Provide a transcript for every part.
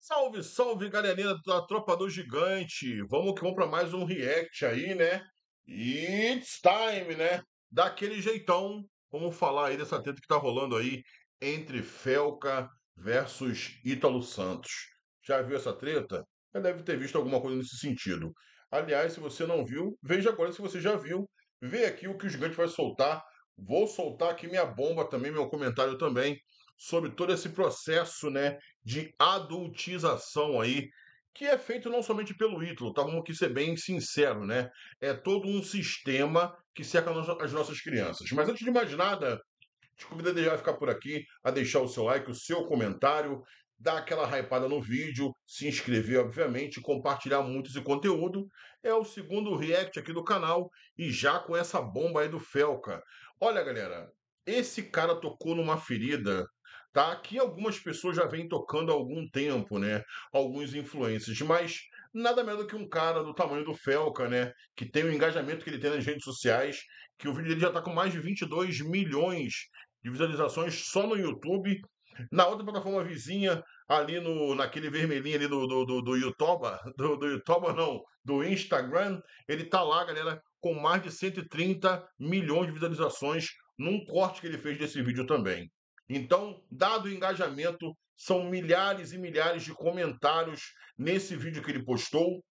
Salve, salve, galerinha da Tropa do Gigante! Vamos que vamos para mais um react aí, né? It's time, né? Daquele jeitão, vamos falar aí dessa treta que tá rolando aí entre Felca versus Ítalo Santos. Já viu essa treta? Já deve ter visto alguma coisa nesse sentido. Aliás, se você não viu, veja agora se você já viu. Vê aqui o que o Gigante vai soltar. Vou soltar aqui minha bomba também, meu comentário também, sobre todo esse processo, né, de adultização aí, que é feito não somente pelo Ítalo, tá? Vamos aqui ser bem sincero, né? É todo um sistema que cerca as nossas crianças. Mas antes de mais nada, te convido a já ficar por aqui, a deixar o seu like, o seu comentário, dar aquela hypada no vídeo, se inscrever, obviamente, compartilhar muito esse conteúdo. É o segundo react aqui do canal e já com essa bomba aí do Felca. Olha, galera, esse cara tocou numa ferida, tá? Que algumas pessoas já vêm tocando há algum tempo, né? Alguns influencers, mas nada menos do que um cara do tamanho do Felca, né? Que tem o engajamento que ele tem nas redes sociais, que o vídeo dele já tá com mais de 22 milhões de visualizações só no YouTube. Na outra plataforma vizinha, ali naquele vermelhinho ali do YouTube, do YouTube não, do Instagram, ele tá lá, galera, com mais de 130 milhões de visualizações num corte que ele fez desse vídeo também. Então, dado o engajamento, são milhares e milhares de comentários nesse vídeo que ele postou.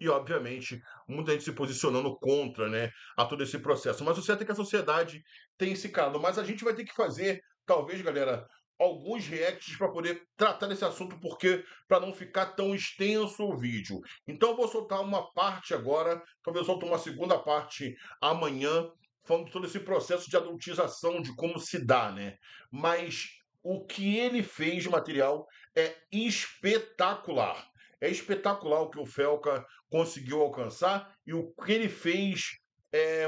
E, obviamente, muita gente se posicionando contra, né, a todo esse processo. Mas o certo é que a sociedade tem esse caso. Mas a gente vai ter que fazer, talvez, galera, alguns reacts para poder tratar desse assunto, porque para não ficar tão extenso o vídeo. Então eu vou soltar uma parte agora, talvez eu solte uma segunda parte amanhã, falando de todo esse processo de adultização, de como se dá, né? Mas o que ele fez de material é espetacular. É espetacular o que o Felca conseguiu alcançar e o que ele fez,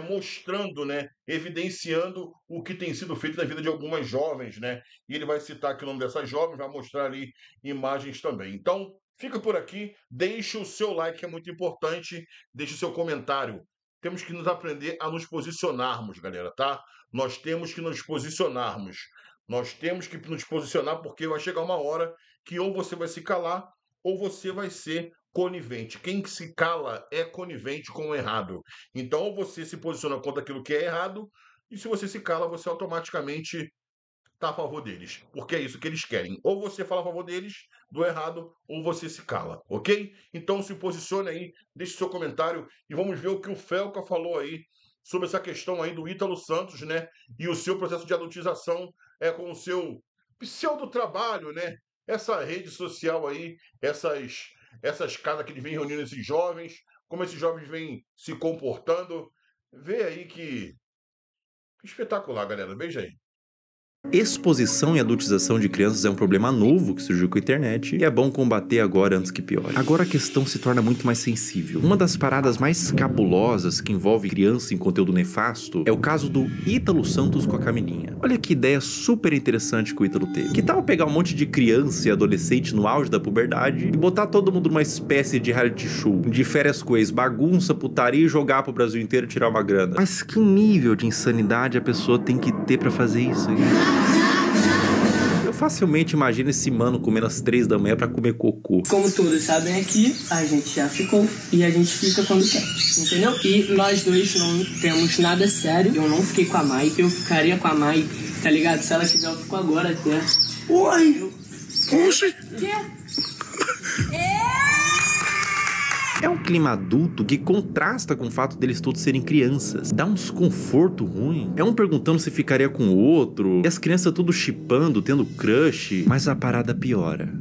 mostrando, né, evidenciando o que tem sido feito na vida de algumas jovens, né? E ele vai citar aqui o nome dessas jovens, vai mostrar ali imagens também. Então, fica por aqui, deixe o seu like, que é muito importante, deixe o seu comentário. Temos que nos aprender a nos posicionarmos, galera, tá? Nós temos que nos posicionarmos. Nós temos que nos posicionar porque vai chegar uma hora que ou você vai se calar ou você vai ser conivente. Quem se cala é conivente com o errado. Então, ou você se posiciona contra aquilo que é errado, e se você se cala, você automaticamente está a favor deles. Porque é isso que eles querem. Ou você fala a favor deles, do errado, ou você se cala, ok? Então se posicione aí, deixe seu comentário e vamos ver o que o Felca falou aí sobre essa questão aí do Ítalo Santos, né? E o seu processo de adultização com o seu pseudo-trabalho, né? Essa rede social aí, essas casas que ele vem reunindo esses jovens, como esses jovens vêm se comportando. Vê aí que espetacular, galera. Veja aí. Exposição e adultização de crianças é um problema novo que surgiu com a internet e é bom combater agora antes que piore. Agora a questão se torna muito mais sensível. Uma das paradas mais cabulosas que envolve criança em conteúdo nefasto é o caso do Ítalo Santos com a Camilinha. Olha que ideia super interessante que o Ítalo teve. Que tal pegar um monte de criança e adolescente no auge da puberdade e botar todo mundo numa espécie de reality show, de férias com ex, bagunça, putaria e jogar pro Brasil inteiro e tirar uma grana? Mas que nível de insanidade a pessoa tem que ter pra fazer isso? Eu facilmente imagino esse mano comendo às 3 da manhã pra comer cocô. Como todos sabem aqui, a gente já ficou e a gente fica quando quer, entendeu? E nós dois não temos nada sério. Eu não fiquei com a Mai, eu ficaria com a Mai, tá ligado? Se ela quiser, eu fico agora até. Oi! Oxi! É um clima adulto que contrasta com o fato deles todos serem crianças. Dá um desconforto ruim. É um perguntando se ficaria com o outro. E as crianças tudo chipando, tendo crush. Mas a parada piora.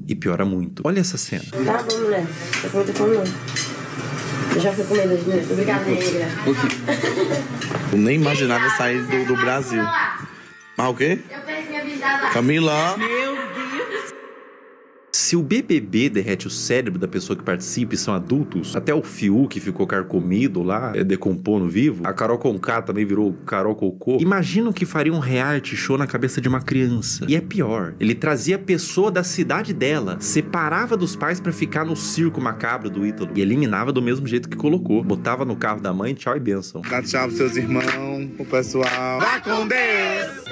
E piora muito. Olha essa cena. Tá bom, mulher. Eu vou ter com não. Eu já fui com medo de medo. Obrigada, negra. Eu nem imaginava sair do Brasil. Mas o quê? Eu perdi a visada. Camila. Se o BBB derrete o cérebro da pessoa que participa e são adultos, até o Fiuk que ficou carcomido lá, decompondo vivo, a Carol Conká também virou Carol Cocô. Imagina o que faria um reality show na cabeça de uma criança. E é pior, ele trazia a pessoa da cidade dela, separava dos pais pra ficar no circo macabro do Ítalo e eliminava do mesmo jeito que colocou. Botava no carro da mãe, tchau e bênção. Dá tchau pros seus irmãos, pro pessoal. Vá com Deus!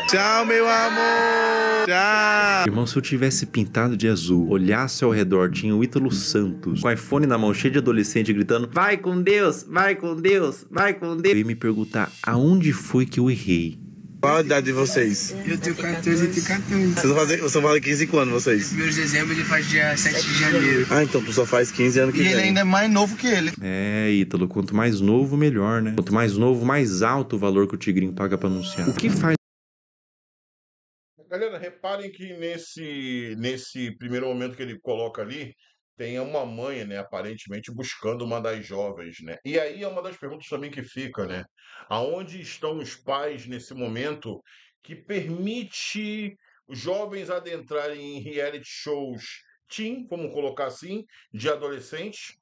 Tchau, meu amor. Tchau. Irmão, se eu tivesse pintado de azul, olhasse ao redor, tinha o Ítalo Santos, com o iPhone na mão, cheio de adolescente, gritando, vai com Deus, vai com Deus, vai com Deus. Eu ia me perguntar, aonde foi que eu errei? Qual a idade de vocês? Eu tenho 14 e tenho 14. Vocês vão fazer 15 quando, vocês? Meu de dezembro ele faz dia 7 de janeiro. Ah, então tu só faz 15 anos que E vem. ele ainda é mais novo que ele. É, Ítalo, quanto mais novo, melhor, né? Quanto mais novo, mais alto o valor que o Tigrinho paga pra anunciar. O que faz Galera, reparem que nesse primeiro momento que ele coloca ali, tem uma mãe, né, aparentemente buscando uma das jovens, né? E aí é uma das perguntas também que fica, né? Aonde estão os pais nesse momento que permite os jovens adentrarem em reality shows teen, vamos colocar assim, de adolescentes,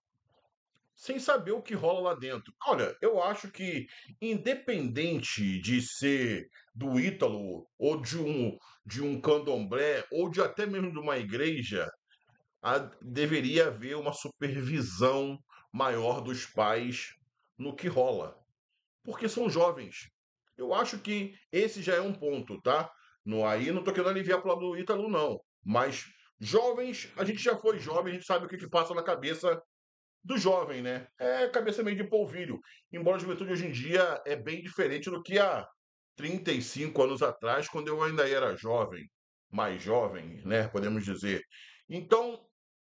sem saber o que rola lá dentro? Olha, eu acho que independente de ser do Ítalo ou de um candomblé ou de até mesmo de uma igreja, deveria haver uma supervisão maior dos pais no que rola, porque são jovens. Eu acho que esse já é um ponto, tá? Aí não tô querendo aliviar pro lado do Ítalo, não. Mas jovens, a gente já foi jovem, a gente sabe o que passa na cabeça do jovem, né? É cabeça meio de polvilho. Embora a juventude hoje em dia é bem diferente do que há 35 anos atrás, quando eu ainda era jovem, mais jovem, né? Podemos dizer. Então,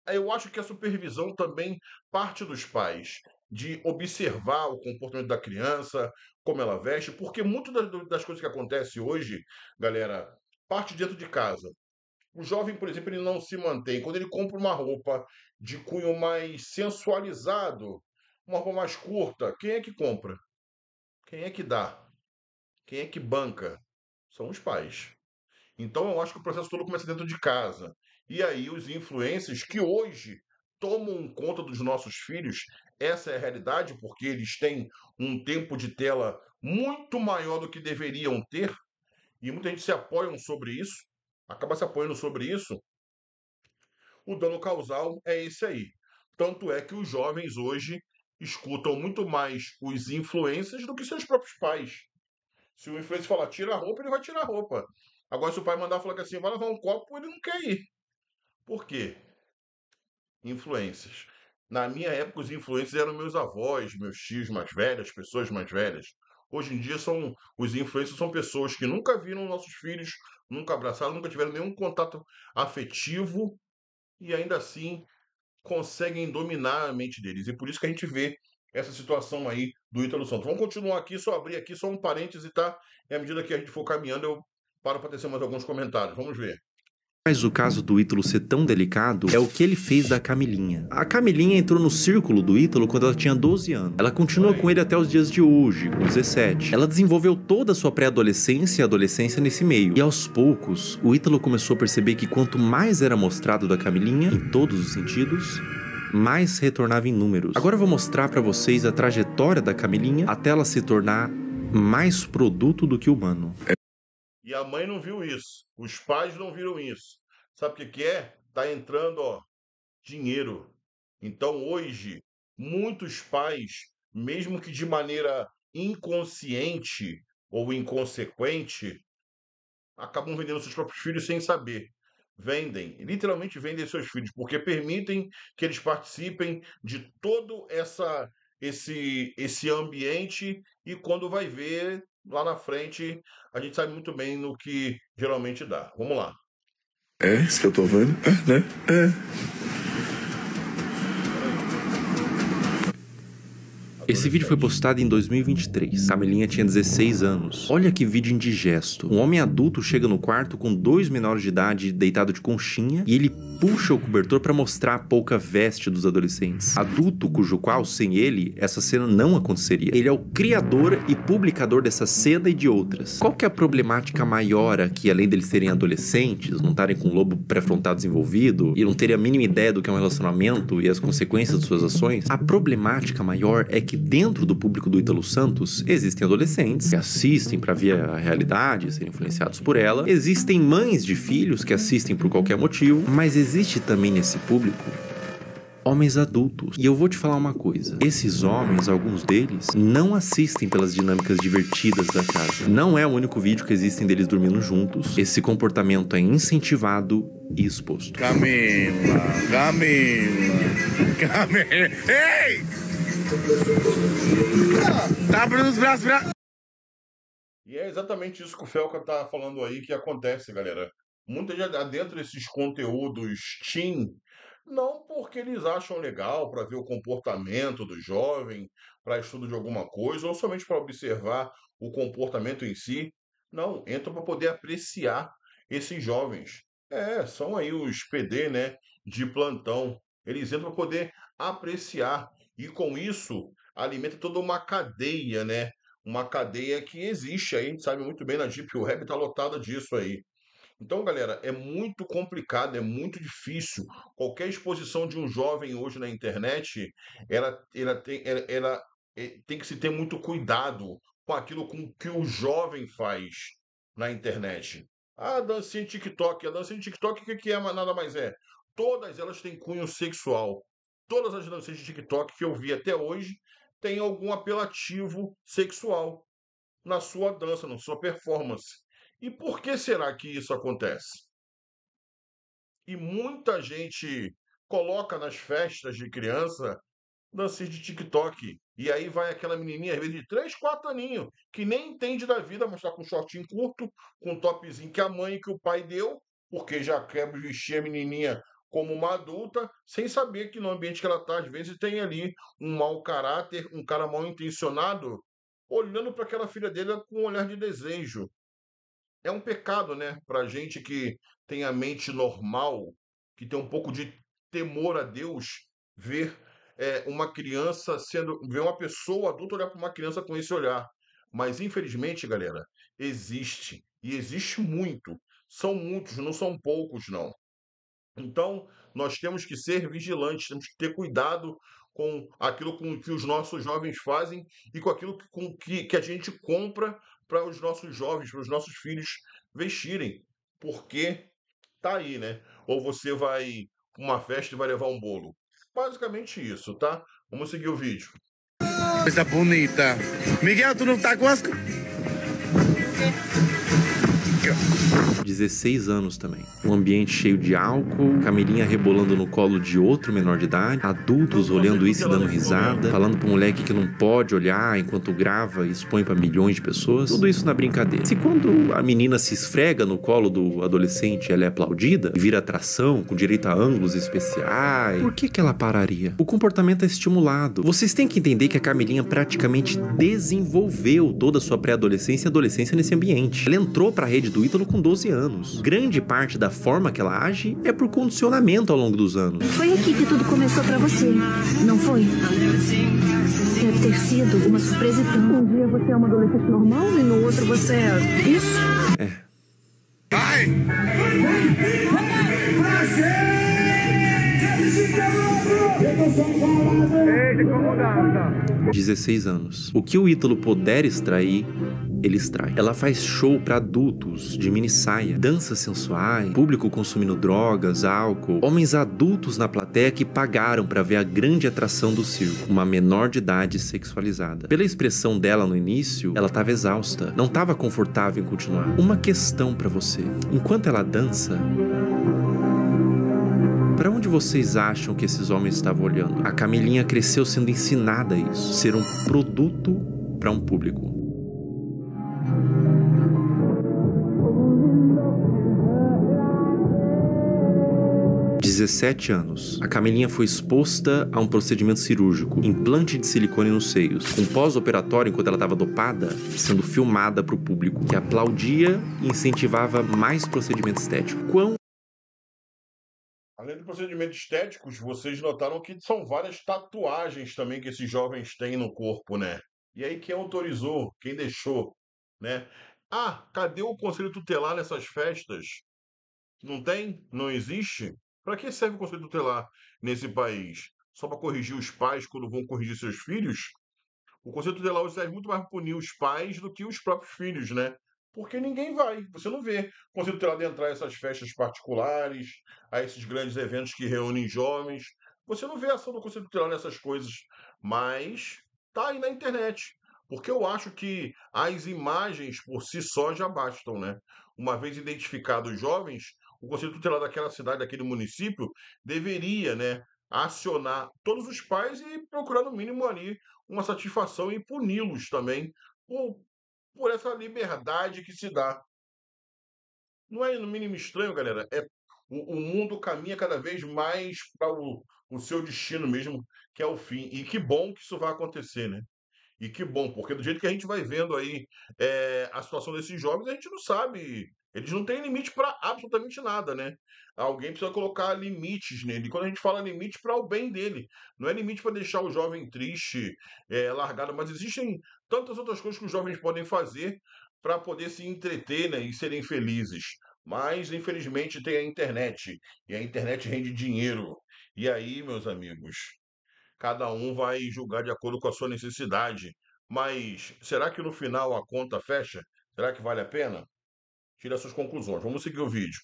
eu acho que a supervisão também parte dos pais, de observar o comportamento da criança, como ela veste, porque muitas das coisas que acontecem hoje, galera, parte dentro de casa. O jovem, por exemplo, ele não se mantém. Quando ele compra uma roupa de cunho mais sensualizado, uma roupa mais curta, quem é que compra? Quem é que dá? Quem é que banca? São os pais. Então eu acho que o processo todo começa dentro de casa. E aí os influencers que hoje tomam conta dos nossos filhos, essa é a realidade, porque eles têm um tempo de tela muito maior do que deveriam ter, e muita gente se apoia sobre isso, acaba se apoiando sobre isso. O dano causal é esse aí. Tanto é que os jovens hoje escutam muito mais os influencers do que seus próprios pais. Se o influencer falar tira a roupa, ele vai tirar a roupa. Agora, se o pai mandar falar que assim, vai lavar um copo, ele não quer ir. Por quê? Influências. Na minha época, os influencers eram meus avós, meus tios mais velhos, pessoas mais velhas. Hoje em dia, os influencers são pessoas que nunca viram nossos filhos, nunca abraçaram, nunca tiveram nenhum contato afetivo e ainda assim conseguem dominar a mente deles. E por isso que a gente vê essa situação aí do Ítalo Santos. Vamos continuar aqui, só abrir aqui, só um parêntese, tá? E à medida que a gente for caminhando, eu paro para tecer mais alguns comentários. Vamos ver. Mas o caso do Ítalo ser tão delicado é o que ele fez da Camilinha. A Camilinha entrou no círculo do Ítalo quando ela tinha 12 anos. Ela continua com ele até os dias de hoje, com 17. Ela desenvolveu toda a sua pré-adolescência e adolescência nesse meio. E aos poucos, o Ítalo começou a perceber que quanto mais era mostrado da Camilinha, em todos os sentidos, mais retornava em números. Agora eu vou mostrar pra vocês a trajetória da Camilinha até ela se tornar mais produto do que humano. E a mãe não viu isso. Os pais não viram isso. Sabe o que é? Tá entrando, dinheiro. Então, hoje, muitos pais, mesmo que de maneira inconsciente ou inconsequente, acabam vendendo seus próprios filhos sem saber. Vendem, literalmente vendem seus filhos, porque permitem que eles participem de todo esse ambiente e quando vai ver lá na frente, a gente sabe muito bem no que geralmente dá. Vamos lá. É isso que eu tô vendo? É, né? É. Esse vídeo foi postado em 2023. Camilinha tinha 16 anos. Olha que vídeo indigesto. Um homem adulto chega no quarto com 2 menores de idade deitado de conchinha e ele puxa o cobertor para mostrar a pouca veste dos adolescentes. Adulto cujo qual, sem ele, essa cena não aconteceria. Ele é o criador e publicador dessa cena e de outras. Qual que é a problemática maior aqui, além deles serem adolescentes, não estarem com o lobo pré-frontal desenvolvido e não terem a mínima ideia do que é um relacionamento e as consequências de suas ações? A problemática maior é que dentro do público do Ítalo Santos existem adolescentes que assistem para ver a realidade, serem influenciados por ela. Existem mães de filhos que assistem por qualquer motivo, mas existe também nesse público homens adultos. E eu vou te falar uma coisa. Esses homens, alguns deles, não assistem pelas dinâmicas divertidas da casa. Não é o único vídeo que existem deles dormindo juntos. Esse comportamento é incentivado e exposto. Camila. Ei! Tá abrindo os braços pra... E é exatamente isso que o Felca tá falando aí que acontece, galera. Muita gente adentra esses conteúdos teen, não porque eles acham legal para ver o comportamento do jovem, para estudo de alguma coisa, ou somente para observar o comportamento em si. Não, entram para poder apreciar esses jovens. São aí os PD, né, de plantão. Eles entram para poder apreciar. E com isso, alimenta toda uma cadeia, né? Uma cadeia que existe aí, a gente sabe muito bem, na Deep Web está lotada disso aí. Então, galera, é muito complicado, é muito difícil. Qualquer exposição de um jovem hoje na internet, ela tem que se ter muito cuidado com aquilo com que o jovem faz na internet. A dancinha de TikTok, o que é, mas nada mais é? Todas elas têm cunho sexual. Todas as dancinhas de TikTok que eu vi até hoje têm algum apelativo sexual na sua dança, na sua performance. E por que será que isso acontece? E muita gente coloca nas festas de criança dancinhas de TikTok. E aí vai aquela menininha, às vezes de 3, 4 aninhos, que nem entende da vida, mas tá com um shortinho curto, com um topzinho que a mãe e que o pai deu, porque já quer vestir a menininha como uma adulta, sem saber que no ambiente que ela tá, às vezes tem ali um mau caráter, um cara mal intencionado, olhando para aquela filha dele com um olhar de desejo. É um pecado, né, para gente que tem a mente normal, que tem um pouco de temor a Deus, ver uma criança ver uma pessoa adulta olhar para uma criança com esse olhar. Mas infelizmente, galera, existe e existe muito. São muitos, não são poucos, não. Então, nós temos que ser vigilantes, temos que ter cuidado com aquilo com que os nossos jovens fazem e com aquilo que a gente compra para os nossos jovens, para os nossos filhos vestirem. Porque tá aí, né? Ou você vai para uma festa e vai levar um bolo. Basicamente isso, tá? Vamos seguir o vídeo. Coisa bonita. Miguel, tu não tá com as... 16 anos também. Um ambiente cheio de álcool, Camilinha rebolando no colo de outro menor de idade, adultos olhando isso e dando risada, falando pro moleque que não pode olhar enquanto grava e expõe pra milhões de pessoas. Tudo isso na brincadeira. Se quando a menina se esfrega no colo do adolescente, ela é aplaudida e vira atração, com direito a ângulos especiais, por que ela pararia? O comportamento é estimulado. Vocês têm que entender que a Camilinha praticamente desenvolveu toda a sua pré-adolescência e adolescência nesse ambiente. Ela entrou pra rede do Ítalo com 12 anos. Grande parte da forma que ela age é por condicionamento ao longo dos anos. Foi aqui que tudo começou pra você, não foi? Deve ter sido uma surpresa tão... Um dia você é uma adolescente normal e no outro você é... isso? Vai! 16 anos. O que o Ítalo puder extrair, ele extrai. Ela faz show pra adultos, de mini saia, danças sensuais, público consumindo drogas, álcool, homens adultos na plateia que pagaram pra ver a grande atração do circo, uma menor de idade sexualizada. Pela expressão dela no início, ela tava exausta, não tava confortável em continuar. Uma questão pra você. Enquanto ela dança, para onde vocês acham que esses homens estavam olhando? A Camilinha cresceu sendo ensinada a isso, ser um produto para um público. Com 17 anos, a Camilinha foi exposta a um procedimento cirúrgico, implante de silicone nos seios, com pós-operatório enquanto ela estava dopada, sendo filmada para o público, que aplaudia e incentivava mais procedimento estético. Além de procedimentos estéticos, vocês notaram que são várias tatuagens também que esses jovens têm no corpo, né? E aí quem autorizou, quem deixou, né? Ah, cadê o conselho tutelar nessas festas? Não tem? Não existe? Para que serve o conselho tutelar nesse país? Só para corrigir os pais quando vão corrigir seus filhos? O conselho tutelar hoje serve muito mais para punir os pais do que os próprios filhos, né? Porque ninguém vai, você não vê o conselho tutelar entrar nessas festas particulares, a esses grandes eventos que reúnem jovens. você não vê a ação do Conselho Tutelar nessas coisas, mas tá aí na internet. Porque eu acho que as imagens por si só já bastam, né? Uma vez identificados os jovens, o Conselho Tutelar daquela cidade, daquele município, deveria, né, acionar todos os pais e procurar, no mínimo, ali uma satisfação e puni-los também por, por essa liberdade que se dá. Não é no mínimo estranho, galera? O mundo caminha cada vez mais para o seu destino mesmo, que é o fim. E que bom que isso vai acontecer, né? E que bom, porque do jeito que a gente vai vendo aí a situação desses jovens, a gente não sabe. Eles não têm limite para absolutamente nada, né? Alguém precisa colocar limites nele. E quando a gente fala limite, para o bem dele. Não é limite para deixar o jovem triste, largado, mas existem tantas outras coisas que os jovens podem fazer para poder se entreter, né, e serem felizes. Mas, infelizmente, tem a internet. E a internet rende dinheiro. E aí, meus amigos, cada um vai julgar de acordo com a sua necessidade. Mas será que no final a conta fecha? Será que vale a pena? Tira suas conclusões. Vamos seguir o vídeo.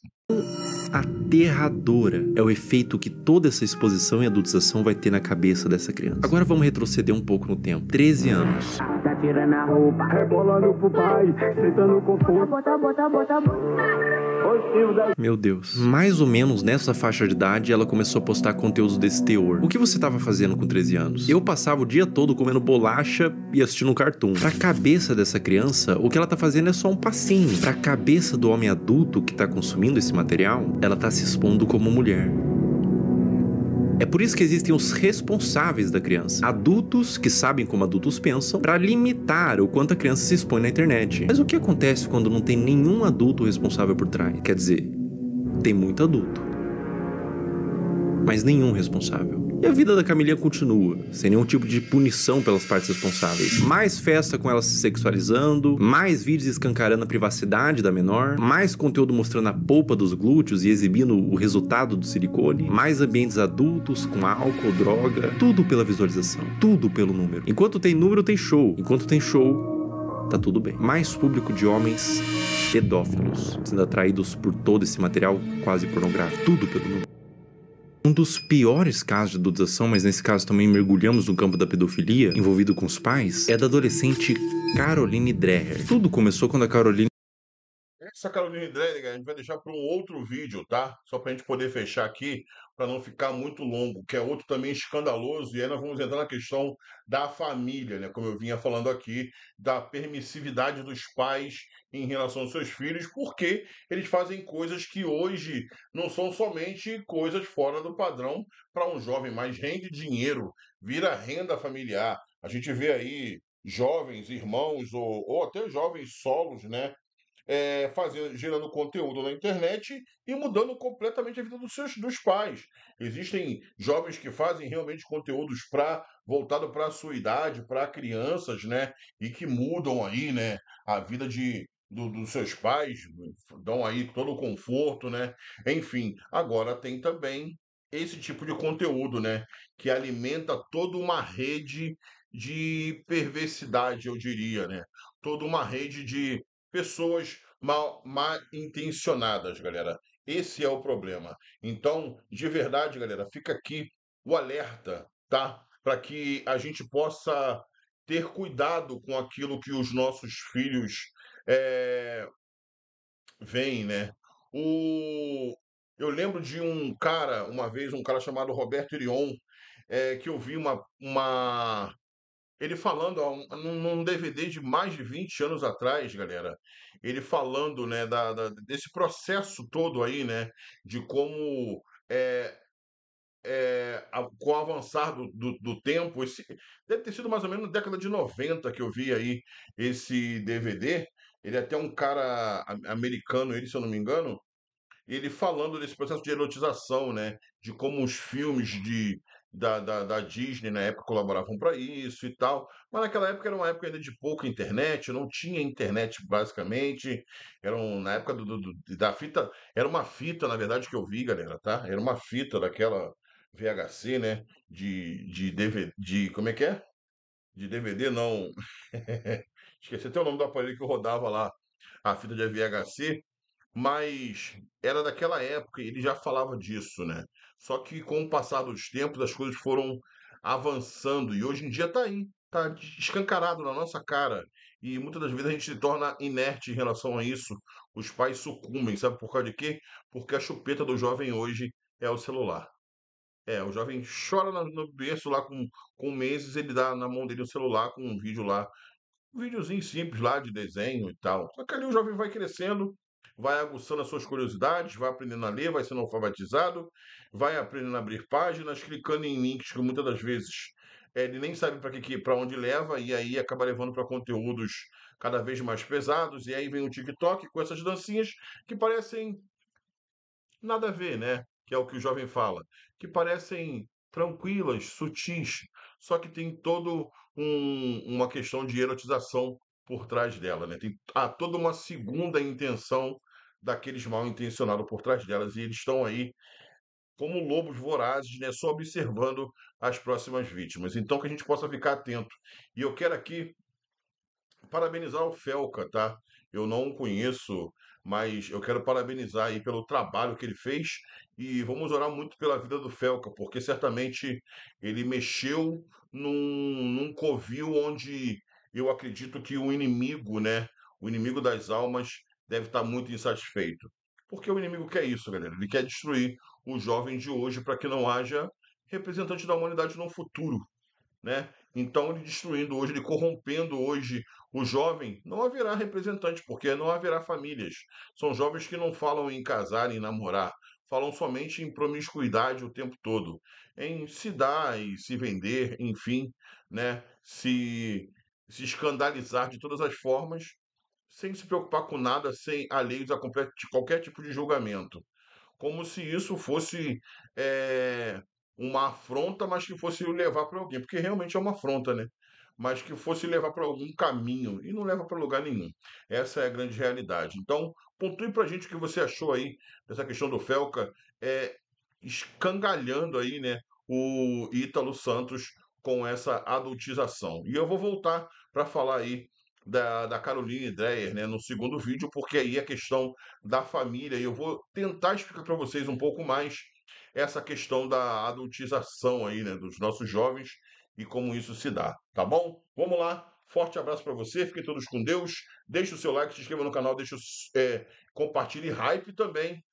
Aterradora é o efeito que toda essa exposição e adultização vai ter na cabeça dessa criança. Agora vamos retroceder um pouco no tempo. 13 anos. Tá tirando a roupa, rebolando pro pai, sentando com força. Bota. Meu Deus. Mais ou menos nessa faixa de idade, ela começou a postar conteúdos desse teor. O que você tava fazendo com 13 anos? Eu passava o dia todo comendo bolacha e assistindo um cartoon. Pra cabeça dessa criança, o que ela tá fazendo é só um passinho. Pra cabeça do homem adulto que tá consumindo esse material, ela tá se expondo como mulher. É por isso que existem os responsáveis da criança, adultos que sabem como adultos pensam, para limitar o quanto a criança se expõe na internet. Mas o que acontece quando não tem nenhum adulto responsável por trás? Quer dizer, tem muito adulto, mas nenhum responsável. E a vida da Camilinha continua, sem nenhum tipo de punição pelas partes responsáveis. Mais festa com ela se sexualizando, mais vídeos escancarando a privacidade da menor, mais conteúdo mostrando a polpa dos glúteos e exibindo o resultado do silicone, mais ambientes adultos com álcool, droga, tudo pela visualização, tudo pelo número. Enquanto tem número, tem show. Enquanto tem show, tá tudo bem. Mais público de homens pedófilos, sendo atraídos por todo esse material quase pornográfico, tudo pelo número. Um dos piores casos de adultização, mas nesse caso também mergulhamos no campo da pedofilia, envolvido com os pais, é da adolescente Caroline Dreher. Tudo começou quando a Caroline... Essa Caroline Dreher, a gente vai deixar para um outro vídeo, tá? Só para a gente poder fechar aqui, para não ficar muito longo, que é outro também escandaloso, e aí nós vamos entrar na questão da família, né? Como eu vinha falando aqui, da permissividade dos pais em relação aos seus filhos, porque eles fazem coisas que hoje não são somente coisas fora do padrão para um jovem, mas rende dinheiro, vira renda familiar. A gente vê aí jovens, irmãos ou até jovens solos, né? Gerando conteúdo na internet e mudando completamente a vida dos pais. Existem jovens que fazem realmente conteúdos voltado para a sua idade, para crianças, né? E que mudam aí, né? A vida dos seus pais, dão aí todo o conforto, né? Enfim, agora tem também esse tipo de conteúdo, né? Que alimenta toda uma rede de perversidade, eu diria, né? Toda uma rede de pessoas mal intencionadas, galera. Esse é o problema. Então, de verdade, galera, fica aqui o alerta, tá? Para que a gente possa ter cuidado com aquilo que os nossos filhos veem, né? Eu lembro de um cara, uma vez, um cara chamado Roberto Irion, que eu vi ele falando num DVD de mais de 20 anos atrás, galera, ele falando, né, desse processo todo aí, né, de como com o avançar do tempo, deve ter sido mais ou menos na década de 90 que eu vi aí esse DVD. Ele é até um cara americano, ele, se eu não me engano, ele falando desse processo de erotização, né? De como os filmes da Disney na época colaboravam para isso e tal. Mas naquela época era uma época ainda de pouca internet, não tinha internet basicamente. Na época da fita, era uma fita, na verdade, que eu vi, galera, tá? Era uma fita daquela VHC, né? De DVD, como é que é? De DVD, não. Esqueci até o nome do aparelho que eu rodava lá, a fita de VHC. Mas era daquela época, ele já falava disso, né? Só que com o passar dos tempos as coisas foram avançando e hoje em dia tá aí, tá escancarado na nossa cara. E muitas das vezes a gente se torna inerte em relação a isso. Os pais sucumbem, sabe por causa de quê? Porque a chupeta do jovem hoje é o celular. O jovem chora no berço lá com meses, ele dá na mão dele o celular com um vídeo lá, um videozinho simples lá de desenho e tal. Só que ali o jovem vai crescendo, vai aguçando as suas curiosidades, vai aprendendo a ler, vai sendo alfabetizado, vai aprendendo a abrir páginas, clicando em links que muitas das vezes ele nem sabe para onde leva e aí acaba levando para conteúdos cada vez mais pesados. E aí vem o TikTok com essas dancinhas que parecem nada a ver, né? Que é o que o jovem fala, que parecem tranquilas, sutis, só que tem todo uma questão de erotização por trás dela, né? Há toda uma segunda intenção daqueles mal intencionados por trás delas, e eles estão aí como lobos vorazes, né? Só observando as próximas vítimas. Então que a gente possa ficar atento. E eu quero aqui parabenizar o Felca, tá? Eu não o conheço, mas eu quero parabenizar aí pelo trabalho que ele fez e vamos orar muito pela vida do Felca, porque certamente ele mexeu num covil onde eu acredito que o inimigo, né? O inimigo das almas deve estar muito insatisfeito. Porque o inimigo quer isso, galera. Ele quer destruir os jovens de hoje para que não haja representante da humanidade no futuro, né? Então, ele destruindo hoje, ele corrompendo hoje o jovem, não haverá representante, porque não haverá famílias. São jovens que não falam em casar, em namorar, falam somente em promiscuidade o tempo todo, em se dar e se vender, enfim, né? Se escandalizar de todas as formas, sem se preocupar com nada, sem alheios a qualquer tipo de julgamento, como se isso fosse eh, uma afronta, mas que fosse o levar para alguém, porque realmente é uma afronta, né? Mas que fosse levar para algum caminho e não leva para lugar nenhum. Essa é a grande realidade. Então, pontue para a gente o que você achou aí dessa questão do Felca, escangalhando aí, né, o Ítalo Santos com essa adultização. E eu vou voltar para falar aí da Caroline Dreyer, né, no segundo vídeo, porque aí a questão da família, e eu vou tentar explicar para vocês um pouco mais essa questão da adultização aí, né, dos nossos jovens e como isso se dá, tá bom? Vamos lá, forte abraço para você, fiquem todos com Deus, deixe o seu like, se inscreva no canal, compartilhe hype também,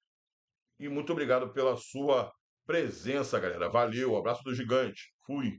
e muito obrigado pela sua presença, galera. Valeu, abraço do gigante, fui!